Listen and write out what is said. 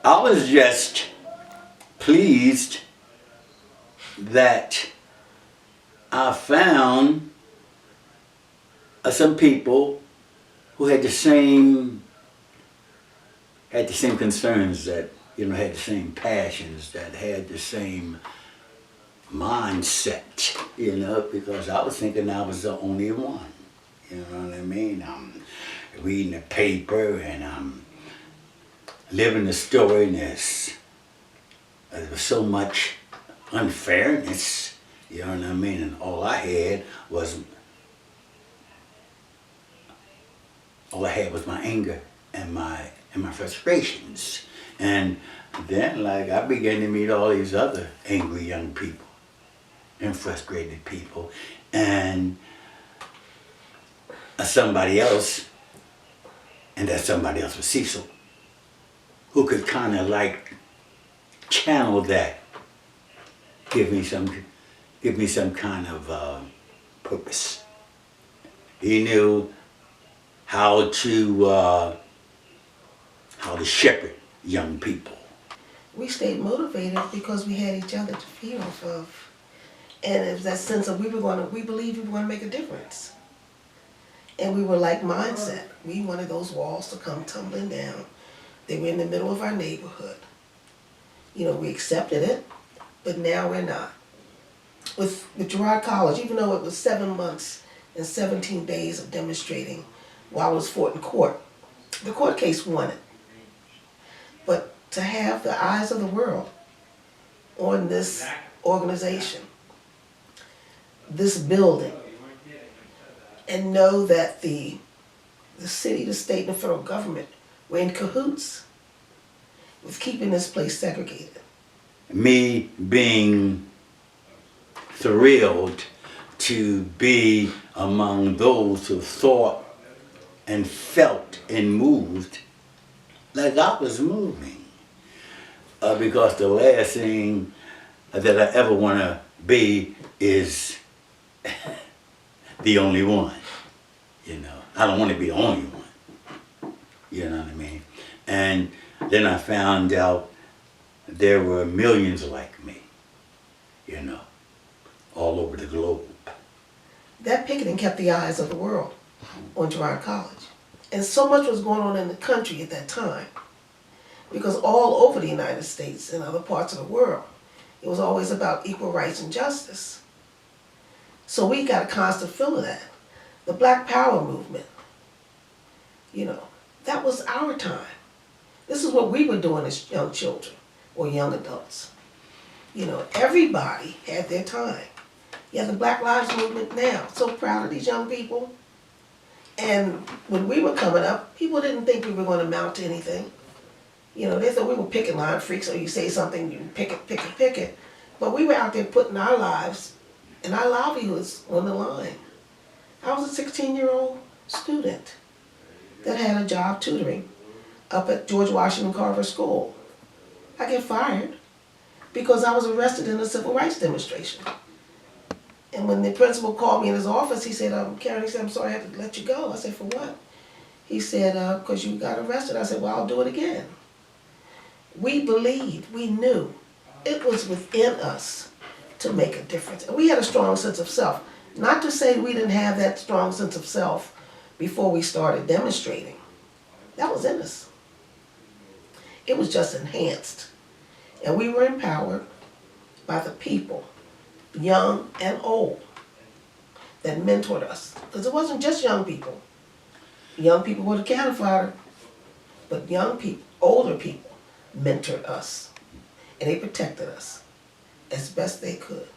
I was just pleased that I found some people who had the same concerns, that had the same passions, that had the same mindset, because I was thinking I was the only one. You know what I mean? I'm reading the paper and I'm living the story, and there was so much unfairness, you know what I mean? And all I had was my anger and my frustrations. And then I began to meet all these other angry young people and frustrated people, and somebody else, and that somebody else was Cecil, who could kind of channel that, give me some kind of purpose. He knew how to shepherd young people. We stayed motivated because we had each other to feed off of, and it was that sense of we believed we were going to make a difference, and we were like mindset. We wanted those walls to come tumbling down. They were in the middle of our neighborhood. We accepted it, but now we're not. With Girard College, even though it was 7 months and 17 days of demonstrating while it was fought in court, the court case won it. But to have the eyes of the world on this organization, this building, and know that the city, the state, and the federal government were in cahoots with keeping this place segregated. Me being thrilled to be among those who thought and felt and moved like I was moving. Because the last thing that I ever want to be is the only one. I don't want to be the only one. You know what I mean? And then I found out there were millions like me, all over the globe. That picketing kept the eyes of the world on Girard College. And so much was going on in the country at that time, because all over the United States and other parts of the world, it was always about equal rights and justice. So we got a constant feel of that. The Black Power movement, that was our time. This is what we were doing as young children or young adults. Everybody had their time. You have the Black Lives Movement now. So proud of these young people. And when we were coming up, people didn't think we were going to amount to anything. They thought we were picket line freaks, so you say something, you pick it. But we were out there putting our lives and our livelihoods on the line. I was a 16-year-old student that had a job tutoring up at George Washington Carver School. I get fired because I was arrested in a civil rights demonstration. And when the principal called me in his office, he said, Karen, he said, I'm sorry I had to let you go. I said, for what? He said, because you got arrested. I said, well, I'll do it again. We believed, we knew it was within us to make a difference. And we had a strong sense of self. Not to say we didn't have that strong sense of self before we started demonstrating. That was in us. It was just enhanced. And we were empowered by the people, young and old, that mentored us. Because it wasn't just young people. Young people were the cattle fodder, but young people, older people, mentored us. And they protected us as best they could.